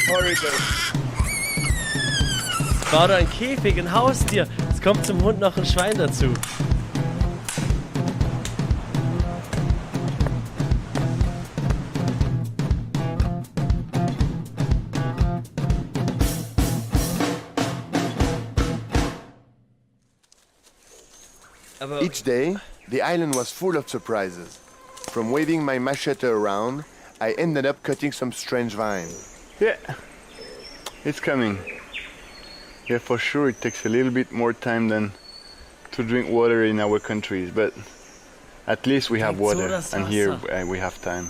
Horrible. Bau da ein Käfig, ein Haustier. Es kommt zum Hund noch ein Schwein dazu. Aber Each day, the island was full of surprises. From waving my machete around, I ended up cutting some strange vine. Yeah, it's coming. Yeah, for sure it takes a little bit more time than to drink water in our countries, but at least we have water, and here we have time.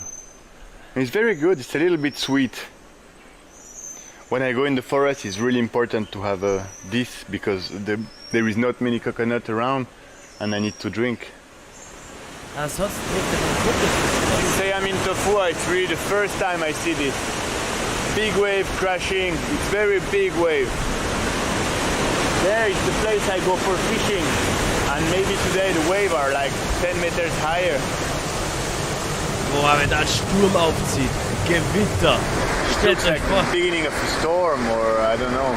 And it's very good, it's a little bit sweet. When I go in the forest, it's really important to have this, because there is not many coconut around, and I need to drink. Sonst trinkt er den Kokosnuss. You say I'm in Tofua, it's really the first time I see this. Big wave crashing, it's very big wave. There is the place I go for fishing, and maybe today the waves are like 10 meters higher. Boah, wenn da ein Sturm aufzieht. Gewitter. Stellt euch vor. The beginning of the storm, or I don't know.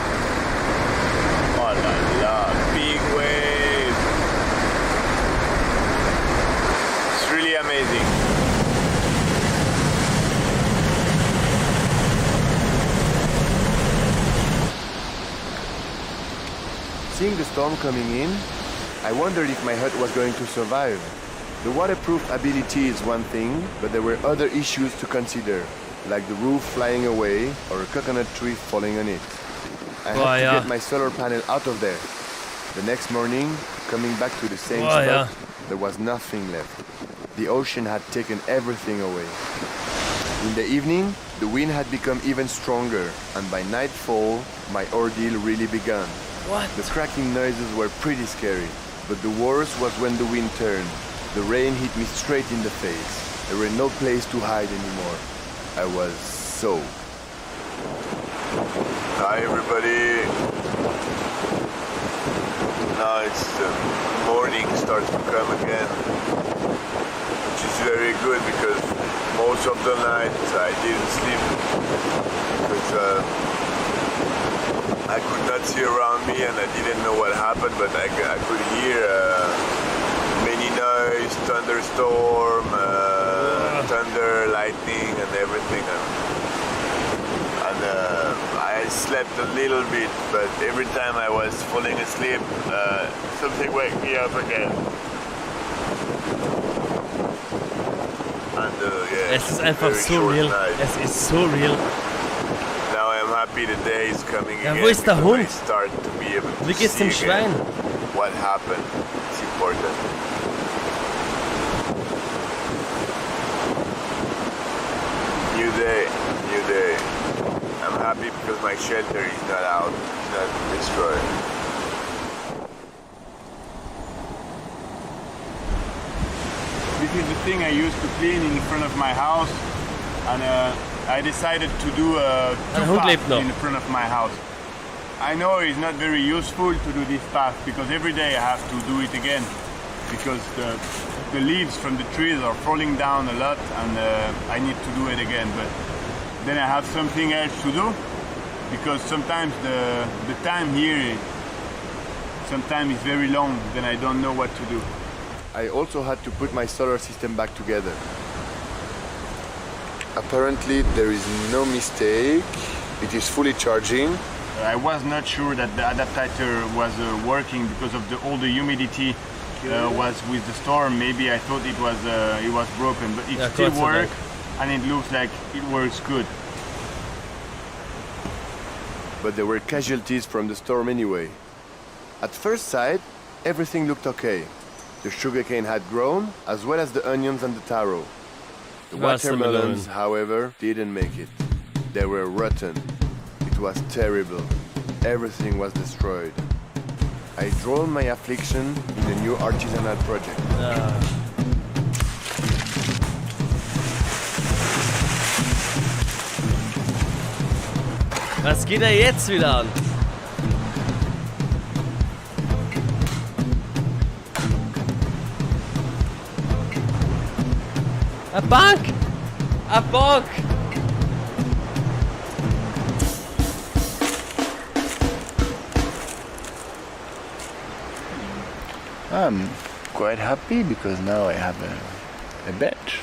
Oh la la, big wave. It's really amazing. Seeing the storm coming in, I wondered if my hut was going to survive. The waterproof ability is one thing, but there were other issues to consider, like the roof flying away or a coconut tree falling on it. I had to get my solar panel out of there. The next morning, coming back to the same spot, there was nothing left. The ocean had taken everything away. In the evening, the wind had become even stronger, and by nightfall, my ordeal really began. What? The cracking noises were pretty scary, but the worst was when the wind turned. The rain hit me straight in the face. There were no place to hide anymore. I was soaked. Hi everybody. Now it's the morning starts to come again, which is very good because most of the night I didn't sleep because I could not see around me and I didn't know what happened, but I could hear many noise, thunderstorm, thunder, lightning and everything. And I slept a little bit, but every time I was falling asleep, something woke me up again. And, yeah, es ist einfach so real. Es ist so real. Now I'm happy the day is coming again. Ja, wo ist der Hund? I start to be able to Wie geht's dem see Schwein? again what happened. It's important. New day, new day. I'm happy because my shelter is not out, it's not destroyed. This is the thing I used to clean in front of my house, and I decided to do two paths in front of my house. I know it's not very useful to do this path because every day I have to do it again because the leaves from the trees are falling down a lot and I need to do it again. But then I have something else to do because sometimes the time here sometimes is very long, then I don't know what to do. I also had to put my solar system back together. Apparently there is no mistake. It is fully charging. I was not sure that the adapter was working because of all the humidity was with the storm. Maybe I thought it was broken, but it still works and it looks like it works good. But there were casualties from the storm anyway. At first sight, everything looked okay. The sugarcane had grown, as well as the onions and the taro. The watermelons, however, didn't make it. They were rotten. It was terrible. Everything was destroyed. I drowned my affliction in a new artisanal project. Was geht er jetzt wieder an? A Bank! A Bank! I'm quite happy because now I have a bench.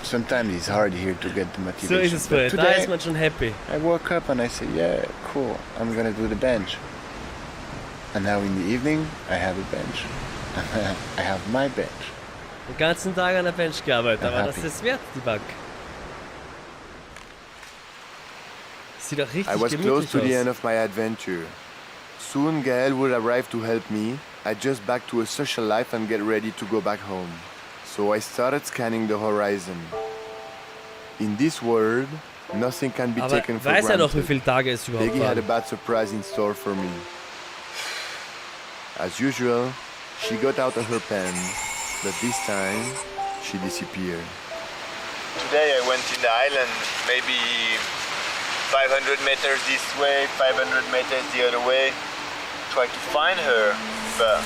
Sometimes it's hard here to get the motivation. So ist es früher, da ist man schon happy. I woke up and I said, yeah, cool, I'm gonna do the bench. And now in the evening, I have a bench. I have my bench. Den ganzen Tag an der Bench gearbeitet, aber happy. das ist wert, die Bank. Sieht doch richtig I was gemütlich close to the aus. end of my adventure. Soon Gael would arrive to help me. I just back to a social life and get ready to go back home. So I started scanning the horizon. In this world, nothing can be Aber taken for weiß er noch, wie granted. viele Tage es überhaupt Peggy had a waren? bad surprise in store for me. As usual, she got out of her pen, but this time, she disappeared. Today I went in the island, maybe 500 meters this way, 500 meters the other way, try to find her, but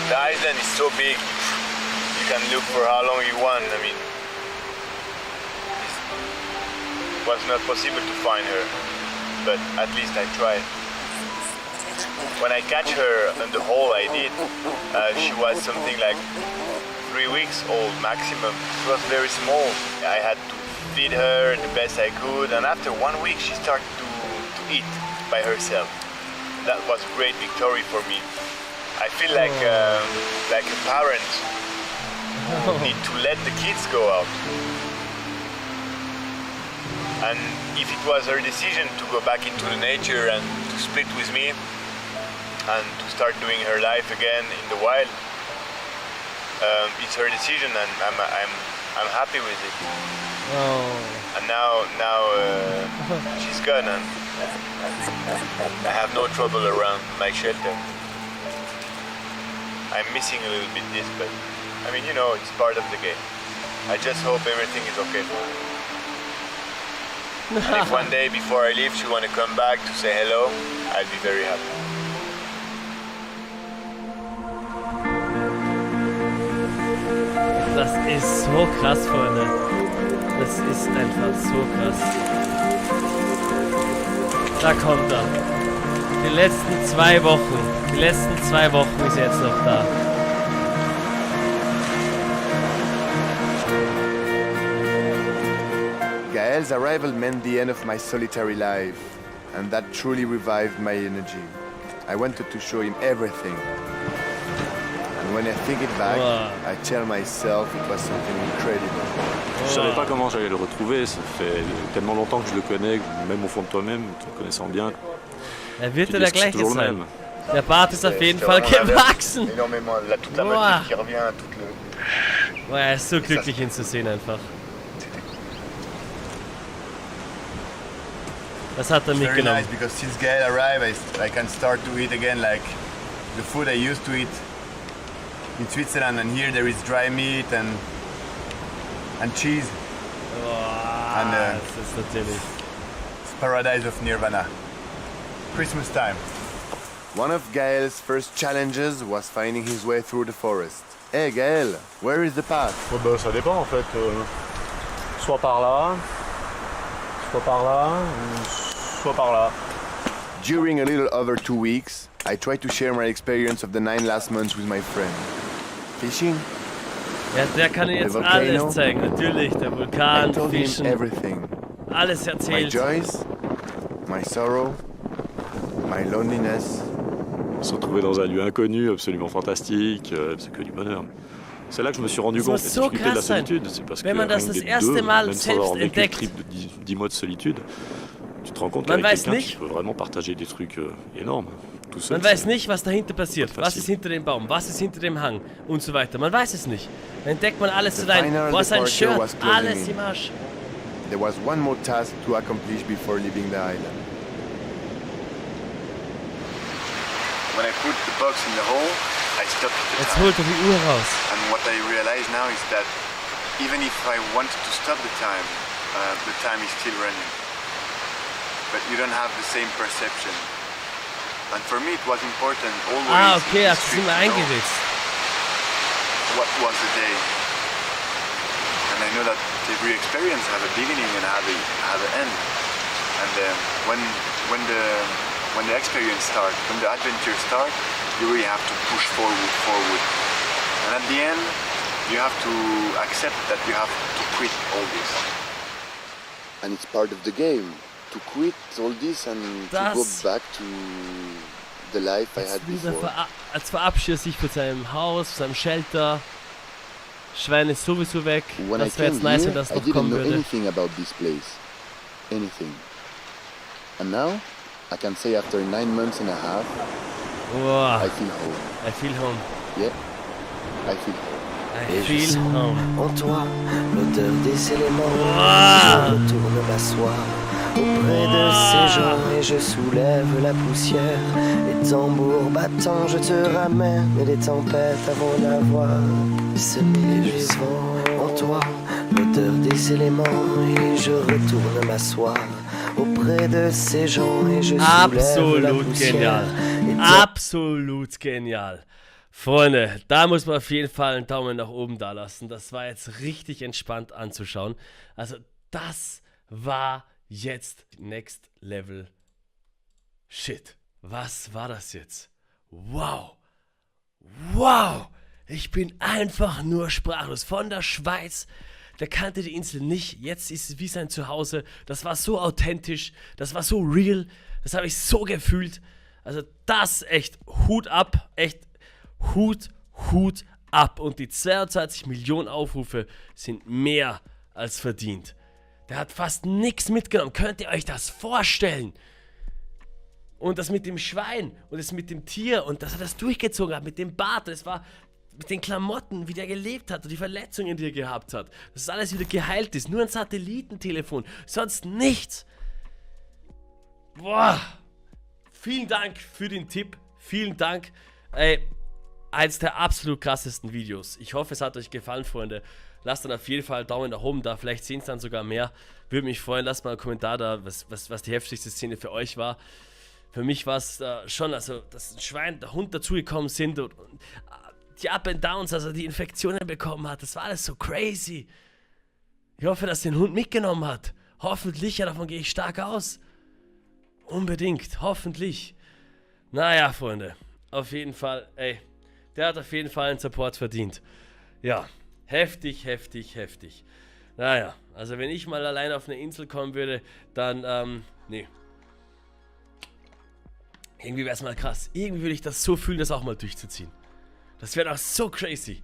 the island is so big, you can look for how long you want. I mean, it was not possible to find her, but at least I tried. When I catch her on the hole I did, she was something like 3 weeks old maximum. She was very small. I had to feed her the best I could, and after 1 week she started to eat by herself. That was a great victory for me. I feel like a parent need to let the kids go out. And if it was her decision to go back into the nature and to split with me and to start doing her life again in the wild, it's her decision, and I'm happy with it. Oh. And now she's gone, and I have no trouble around my shelter. I'm missing a little bit this, but I mean, you know, it's part of the game. I just hope everything is okay for her. And if one day before I leave she want to come back to say hello, I'll be very happy. Das ist so krass, Freunde. Das ist einfach so krass. Da kommt er. Die letzten 2 Wochen. Die letzten 2 Wochen ist er jetzt noch da. Gael's arrival meant the end of my solitary life, and that truly revived my energy. I wanted to show him everything. And when I think it back, I tell myself it was something incredible. Je savais pas comment j'allais le retrouver, ça fait tellement longtemps que je le connais, même au fond de toi-même, te connaissant bien. Wird er der gleiche sein? Der Bart ist auf jeden Fall gewachsen. Boah, er ist so glücklich, ihn zu sehen einfach. Was hat er mitgenommen? Very nice, because since Gael arrived, I can start to eat again like the food I used to eat in Switzerland, and here there is dry meat and cheese. Boah, and das ist natürlich... It's paradise of Nirvana. Christmas time. One of Gael's first challenges was finding his way through the forest. Hey Gael, where is the path? Oh bah, ça dépend en fait. Soit par là, soit par là, soit par là. During a little over 2 weeks, I tried to share my experience of the 9 last months with my friend. Fishing? Ja, der kann dir jetzt alles zeigen. Natürlich, der Vulkan, I told him Fischen, everything. alles My erzählt. joys, my sorrow, my loneliness. Se retrouver dans un lieu inconnu, absolument fantastique, c'est que du bonheur. C'est là que je me suis rendu compte de la difficulté de la solitude. C'est parce que wenn man das rien das que erste deux, Mal même sans avoir selbst vécu le entdeckt. trip de 10 mois de solitude, tu te rends compte Man qu'avec weiß quelqu'un, nicht. tu peux vraiment partager des trucs énormes. tout seul. Man weiß nicht, was dahinter passiert. Was ist hinter dem Baum? Was ist hinter dem Hang? Und so weiter. Man weiß es nicht. Dann entdeckt man alles zu rein. Boah, sein Shirt, alles im Arsch. There was one more task to accomplish before leaving the island. When I put the box in the hole, I stopped the Jetzt time. holt er die Uhr raus. And what I realize now is that even if I wanted to stop the time is still running. But you don't have the same perception. And for me it was important always Okay, in the hast du street immer to know eingesetzt. what was the day. And I know that every experience has a beginning and have an end. And when the experience starts, when the adventure starts, you really have to push forward. And at the end, you have to accept that you have to quit all this. And it's part of the game to quit all this and to go back to the life I had before. Als verabschiedet sich von seinem Haus, seinem Shelter. Schwein ist sowieso weg. When Das I wäre came jetzt nice, wenn here, das I noch didn't kommen know würde. anything about this place. Anything. And now, I can say after 9 months and a half, Wow. I feel home. I feel home. Yeah, I feel home. I feel home. En toi, l'odeur des éléments. Wow. Je retourne m'asseoir auprès de ces gens et je soulève la poussière. Les tambours battants, je te ramène des tempêtes avant d'avoir semé les vents. En toi, l'odeur des éléments et je retourne m'asseoir auprès de ces gens et je soulève la Absolut poussière. genial. Absolut genial. Freunde, da muss man auf jeden Fall einen Daumen nach oben da lassen. Das war jetzt richtig entspannt anzuschauen. Also das war jetzt Next Level Shit. Was war das jetzt? Wow. Wow. Ich bin einfach nur sprachlos. Von der Schweiz, der kannte die Insel nicht. Jetzt ist es wie sein Zuhause. Das war so authentisch. Das war so real. Das habe ich so gefühlt. Also das echt Hut ab. Echt Hut ab. Und die 22 Millionen Aufrufe sind mehr als verdient. Der hat fast nichts mitgenommen. Könnt ihr euch das vorstellen? Und das mit dem Schwein und das mit dem Tier und dass er das durchgezogen hat mit dem Bart. Das war mit den Klamotten, wie der gelebt hat und die Verletzungen, die er gehabt hat. Dass alles wieder geheilt ist. Nur ein Satellitentelefon. Sonst nichts. Boah. Vielen Dank für den Tipp. Vielen Dank. Ey, eins der absolut krassesten Videos. Ich hoffe, es hat euch gefallen, Freunde. Lasst dann auf jeden Fall einen Daumen nach oben da. Vielleicht sehen es dann sogar mehr. Würde mich freuen. Lasst mal einen Kommentar da, was die heftigste Szene für euch war. Für mich war es schon, also, dass ein Schwein, der Hund dazugekommen sind und die Up and Downs, also die Infektionen bekommen hat. Das war alles so crazy. Ich hoffe, dass den Hund mitgenommen hat. Hoffentlich, ja, davon gehe ich stark aus. Unbedingt, hoffentlich. Naja, Freunde, auf jeden Fall, ey, der hat auf jeden Fall einen Support verdient. Ja, heftig. Naja, also wenn ich mal alleine auf eine Insel kommen würde, dann, nee. Irgendwie wäre es mal krass. Irgendwie würde ich das so fühlen, das auch mal durchzuziehen. Das wäre doch so crazy.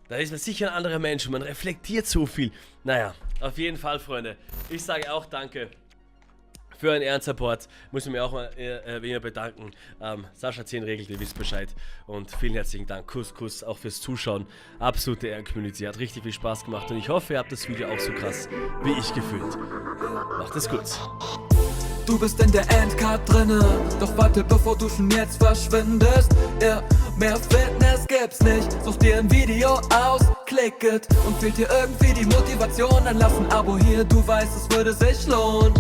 Da ist man sicher ein anderer Mensch und man reflektiert so viel. Naja, auf jeden Fall, Freunde. Ich sage auch danke für einen Ehrensupport. Muss ich mir auch mal wieder bedanken. Sascha 10 regelt, ihr wisst Bescheid. Und vielen herzlichen Dank. Kuss auch fürs Zuschauen. Absolute Ehrencommunity. Hat richtig viel Spaß gemacht. Und ich hoffe, ihr habt das Video auch so krass wie ich gefühlt. Macht es gut. Du bist in der Endcard drinne, doch warte, bevor du schon jetzt verschwindest. Ja, mehr Fitness gibt's nicht, such dir ein Video aus, klick it. Und fehlt dir irgendwie die Motivation, dann lass ein Abo hier, du weißt, es würde sich lohnen.